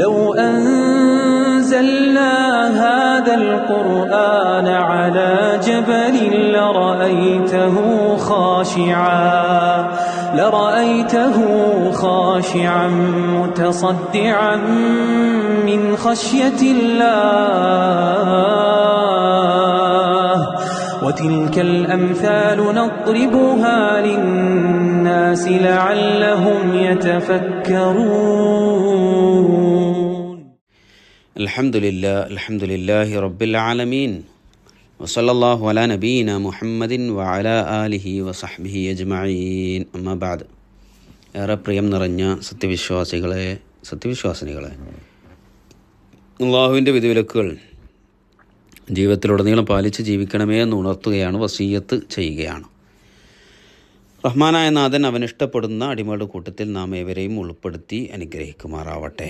لو أنزلنا هذا القرآن على جبل لرأيته خاشعا متصدعا من خشية الله وتلك الأمثال نضربها للناس لعلهم يتفكرون. الحمد لله رب العالمين وصلى الله على نبينا محمد وعلى آله وصحبه أجمعين. أما بعد. ഏറെ പ്രിയം നിറഞ്ഞ സത്യവിശ്വാസിനികളെ, അള്ളാഹുവിൻ്റെ വിധിവിലക്കുകൾ ജീവിതത്തിലുടനീളം പാലിച്ച് ജീവിക്കണമേ എന്ന് ഉണർത്തുകയാണ്, വസീയത്ത് ചെയ്യുകയാണ്. റഹ്മാനായ നാഥൻ അവനിഷ്ടപ്പെടുന്ന അടിമകളുടെ കൂട്ടത്തിൽ നാം ഏവരെയും ഉൾപ്പെടുത്തി അനുഗ്രഹിക്കുമാറാവട്ടെ.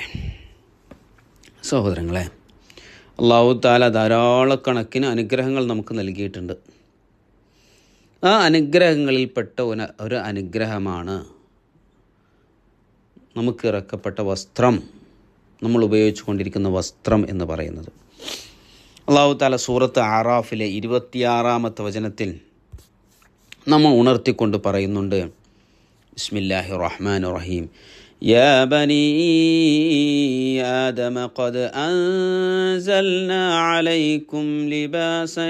സഹോദരങ്ങളെ, അല്ലാഹു തആല ധാരാളക്കണക്കിന് അനുഗ്രഹങ്ങൾ നമുക്ക് നൽകിയിട്ടുണ്ട്. ആ അനുഗ്രഹങ്ങളിൽപ്പെട്ട ഒരു അനുഗ്രഹമാണ് നമുക്ക് ഇറക്കപ്പെട്ട വസ്ത്രം, നമ്മൾ ഉപയോഗിച്ചു കൊണ്ടിരിക്കുന്ന വസ്ത്രം എന്ന് പറയുന്നത്. അല്ലാഹു തആല സൂറത്ത് ആറാഫിലെ 26-ാമത്തെ വചനത്തിൽ നമ്മൾ ഉണർത്തിക്കൊണ്ട് പറയുന്നുണ്ട്, ബിസ്മില്ലാഹിർ റഹ്മാനിർ റഹീം, يا بني آدم قد أنزلنا عليكم لباسا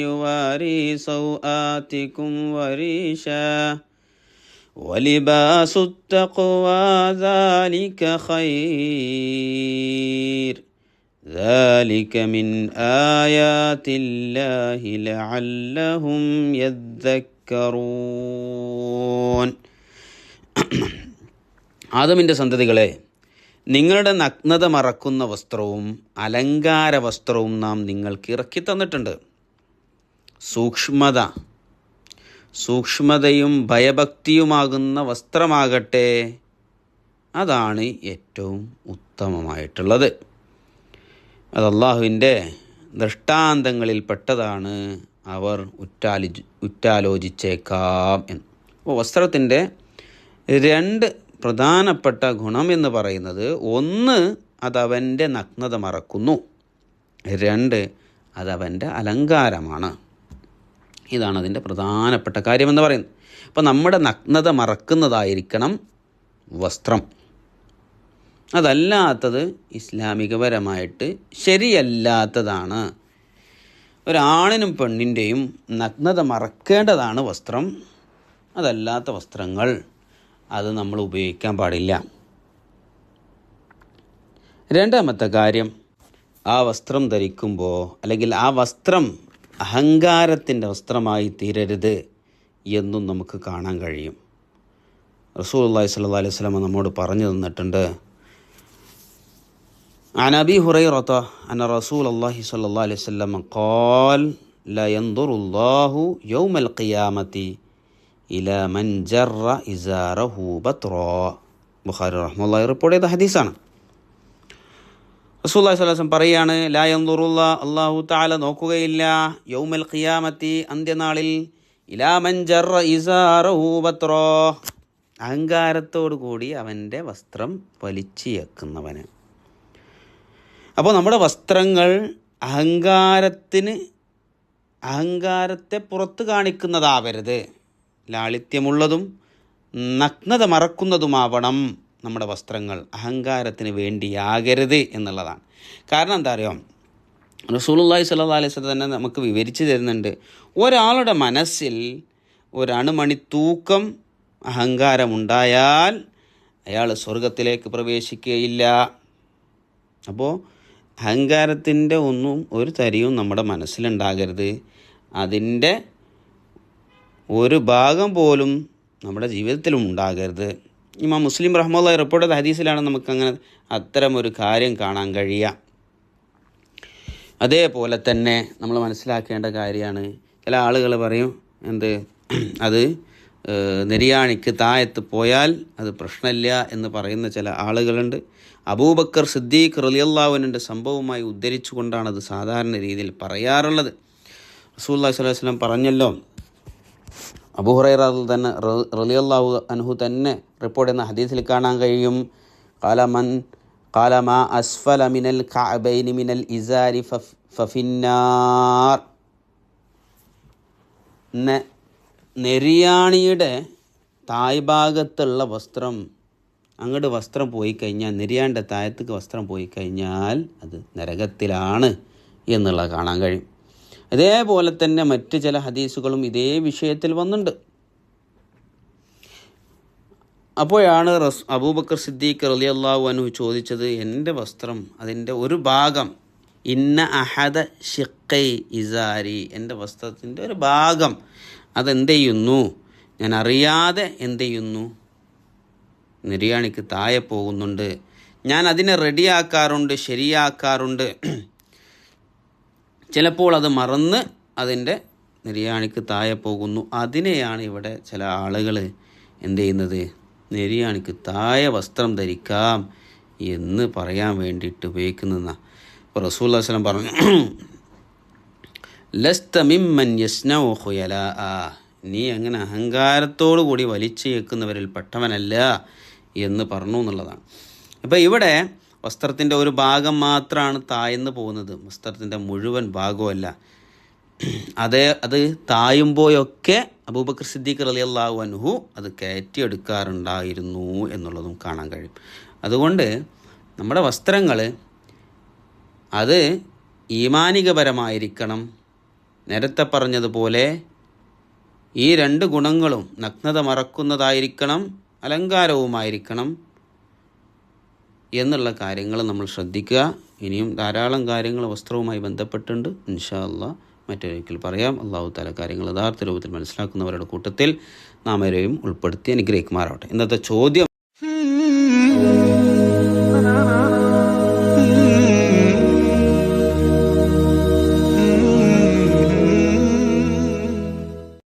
يواري سوآتكم وريشا ولباس التقوى ذلك خير ذلك من آيات الله لعلهم يذكرون. ആദമിൻ്റെ സന്തതികളെ, നിങ്ങളുടെ നഗ്നത മറക്കുന്ന വസ്ത്രവും അലങ്കാര വസ്ത്രവും നാം നിങ്ങൾക്ക് ഇറക്കി തന്നിട്ടുണ്ട്. സൂക്ഷ്മതയും ഭയഭക്തിയുമാകുന്ന വസ്ത്രമാകട്ടെ, അതാണ് ഏറ്റവും ഉത്തമമായിട്ടുള്ളത്. അത് അല്ലാഹുവിൻ്റെ ദൃഷ്ടാന്തങ്ങളിൽപ്പെട്ടതാണ്, അവർ ഉറ്റാലോചിച്ചേക്കാം എന്ന്. അപ്പോൾ വസ്ത്രത്തിൻ്റെ രണ്ട് പ്രധാനപ്പെട്ട ഗുണം എന്ന് പറയുന്നത്, ഒന്ന്, അതവൻ്റെ നഗ്നത മറക്കുന്നു, രണ്ട്, അതവൻ്റെ അലങ്കാരമാണ്. ഇതാണ് അതിൻ്റെ പ്രധാനപ്പെട്ട കാര്യമെന്ന് പറയുന്നത്. അപ്പോൾ നമ്മുടെ നഗ്നത മറക്കുന്നതായിരിക്കണം വസ്ത്രം. അതല്ലാത്തത് ഇസ്ലാമികപരമായിട്ട് ശരിയല്ലാത്തതാണ്. ഒരാണിനും പെണ്ണിൻ്റെയും നഗ്നത മറക്കേണ്ടതാണ് വസ്ത്രം. അതല്ലാത്ത വസ്ത്രങ്ങൾ അത് നമ്മൾ ഉപയോഗിക്കാൻ പാടില്ല. രണ്ടാമത്തെ കാര്യം, ആ വസ്ത്രം ധരിക്കുമ്പോൾ അല്ലെങ്കിൽ ആ വസ്ത്രം അഹങ്കാരത്തിൻ്റെ വസ്ത്രമായി തീരരുത് എന്നും നമുക്ക് കാണാൻ കഴിയും. റസൂലുള്ളാഹി സ്വല്ലല്ലാഹു അലൈഹി വസല്ലം നമ്മോട് പറഞ്ഞു തന്നിട്ടുണ്ട്. عن أبي هريرة أن رسول الله صلى الله عليه وسلم قال لا ينظر الله يوم القيامة إلى من جر إزاره بطرا. ബുഖാരി റഹ്മത്തുള്ളാഹി റിപ്പോർട്ട് ചെയ്ത ഹദീസാണ്. റസൂലുള്ളാഹി സ്വല്ലല്ലാഹു അലൈഹി വസല്ലം പറയാണ്, ലാ യൻദുറുല്ലാഹ്, അല്ലാഹു തആല നോക്കുകയില്ല, യൗമൽ ഖിയാമത്തി, അന്ത്യനാളിൽ, ഇലാ മൻ ജറ ഇസാറഹു ബത്റാ, അഹങ്കാരത്തോടു കൂടി അവൻ്റെ വസ്ത്രം വലിച്ചിയക്കുന്നവന്. അപ്പോൾ നമ്മുടെ വസ്ത്രങ്ങൾ അഹങ്കാരത്തെ പുറത്ത് കാണിക്കുന്നതാവരുത്. ലാളിത്യമുള്ളതും നഗ്നത മറക്കുന്നതുമാവണം നമ്മുടെ വസ്ത്രങ്ങൾ. അഹങ്കാരത്തിന് വേണ്ടിയാകരുത് എന്നുള്ളതാണ്. കാരണം എന്താ അറിയാം, റസൂലുള്ളാഹി സ്വല്ലല്ലാഹു അലൈഹി വസല്ലം തന്നെ നമുക്ക് വിവരിച്ചു തരുന്നുണ്ട്, ഒരാളുടെ മനസ്സിൽ ഒരണുമണി തൂക്കം അഹങ്കാരമുണ്ടായാൽ അയാൾ സ്വർഗത്തിലേക്ക് പ്രവേശിക്കുകയില്ല. അപ്പോൾ അഹങ്കാരത്തിൻ്റെ ഒന്നും ഒരു തരിയും നമ്മുടെ മനസ്സിലുണ്ടാകരുത്. അതിൻ്റെ ഒരു ഭാഗം പോലും നമ്മുടെ ജീവിതത്തിലും ഉണ്ടാകരുത്. ഇമാം മുസ്ലിം റഹ്മത്തുള്ളാഹി റിപ്പോർട്ട് ചെയ്ത ഹദീസിലാണ് നമുക്കങ്ങനെ അത്തരമൊരു കാര്യം കാണാൻ കഴിയുക. അതേപോലെ തന്നെ നമ്മൾ മനസ്സിലാക്കേണ്ട കാര്യമാണ്, ചില ആളുകൾ പറയും, അത് നെരിയാണിക്ക് താഴത്ത് പോയാൽ അത് പ്രശ്നമില്ല എന്ന് പറയുന്ന ചില ആളുകളുണ്ട്. അബൂബക്കർ സിദ്ദീഖ് റളിയല്ലാഹു അൻഹുവിൻ്റെ സംഭവവുമായി ഉദ്ധരിച്ചുകൊണ്ടാണ് അത് സാധാരണ രീതിയിൽ പറയാറുള്ളത്. റസൂലുള്ളാഹി സ്വല്ലല്ലാഹു അലൈഹി വസല്ലം പറഞ്ഞല്ലോ, അബൂ ഹുറൈറ റളിയല്ലാഹു അൻഹു തന്നെ റിപ്പോർട്ട് ചെയ്യുന്ന ഹദീസിൽ കാണാൻ കഴിയും, ഖാല മൻ ഖാല മാ അസ്ഫല മിനൽ കഅബൈനി മിനൽ ഇസാരി ഫഫിന്നാർ. നെരിയാണിയുടെ തായ്ഭാഗത്തുള്ള വസ്ത്രം, അങ്ങോട്ട് വസ്ത്രം പോയി കഴിഞ്ഞാൽ, നെരിയാണിൻ്റെ താഴത്തേക്ക് വസ്ത്രം പോയി കഴിഞ്ഞാൽ അത് നരകത്തിലാണ് എന്നുള്ളത് കാണാൻ കഴിയും. അതേപോലെ തന്നെ മറ്റ് ചില ഹദീസുകളും ഇതേ വിഷയത്തിൽ വന്നിട്ടുണ്ട്. അപ്പോഴാണ് അബൂബക്കർ സിദ്ദീഖ് റളിയല്ലാഹു അൻഹു ചോദിച്ചത്, എൻ്റെ വസ്ത്രം അതിൻ്റെ ഒരു ഭാഗം, ഇന്ന അഹദ ഷിഖൈ ഇസാരി, എൻ്റെ വസ്ത്രത്തിൻ്റെ ഒരു ഭാഗം അതെന്ത് ചെയ്യുന്നു, ഞാൻ അറിയാതെ എന്ത് ചെയ്യുന്നു, നെരിയാണിക്ക് താഴെ പോകുന്നുണ്ട്. ഞാൻ അതിനെ റെഡിയാക്കാറുണ്ട്, ശരിയാക്കാറുണ്ട്. ചിലപ്പോൾ അത് മറന്ന് അതിൻ്റെ നെരിയാണിക്ക് താഴെ പോകുന്നു. അതിനെയാണ് ഇവിടെ ചില ആളുകൾ എന്ത് ചെയ്യുന്നത്, നെരിയാണിക്ക് താഴെ വസ്ത്രം ധരിക്കാം എന്ന് പറയാൻ വേണ്ടിയിട്ട് ഉപയോഗിക്കുന്നതാണ്. ഇപ്പോൾ റസൂലുള്ളാഹി സ്വല്ലല്ലാഹു അലൈഹി വസല്ലം പറഞ്ഞു, ലസ്ത മിമ്മൻ യസ്നഉ ഖുയലാഅ, നീ അങ്ങനെ അഹങ്കാരത്തോടു കൂടി വലിച്ചു കേൾക്കുന്നവരിൽ പെട്ടവനല്ല എന്ന് പറഞ്ഞു എന്നുള്ളതാണ്. അപ്പോൾ ഇവിടെ വസ്ത്രത്തിൻ്റെ ഒരു ഭാഗം മാത്രമാണ് താഴ്ന്നു പോകുന്നത്, വസ്ത്രത്തിൻ്റെ മുഴുവൻ ഭാഗമല്ല. അത് താഴുമ്പോഴൊക്കെ അബൂബക്കർ സിദ്ദീഖ് റളിയല്ലാഹു അൻഹു അത് കയറ്റിയെടുക്കാറുണ്ടായിരുന്നു എന്നുള്ളതും കാണാൻ കഴിയും. അതുകൊണ്ട് നമ്മുടെ വസ്ത്രങ്ങൾ അത് ഈമാനികപരമായിരിക്കണം. നേരത്തെ പറഞ്ഞതുപോലെ ഈ രണ്ട് ഗുണങ്ങളും, നഗ്നത മറക്കുന്നതായിരിക്കണം, അലങ്കാരവുമായിരിക്കണം എന്നുള്ള കാര്യങ്ങൾ നമ്മൾ ശ്രദ്ധിക്കുക. ഇനിയും ധാരാളം കാര്യങ്ങൾ വസ്ത്രവുമായി ബന്ധപ്പെട്ടുണ്ട്. ഇൻഷാ അല്ലാഹ് മറ്റൊരിക്കൽ പറയാം. അല്ലാഹു തആല കാര്യങ്ങൾ യഥാർത്ഥ രൂപത്തിൽ മനസ്സിലാക്കുന്നവരുടെ കൂട്ടത്തിൽ നാം ഏവരെയും ഉൾപ്പെടുത്തി അനുഗ്രഹിക്കുമാറാവട്ടെ. ഇന്നത്തെ ചോദ്യം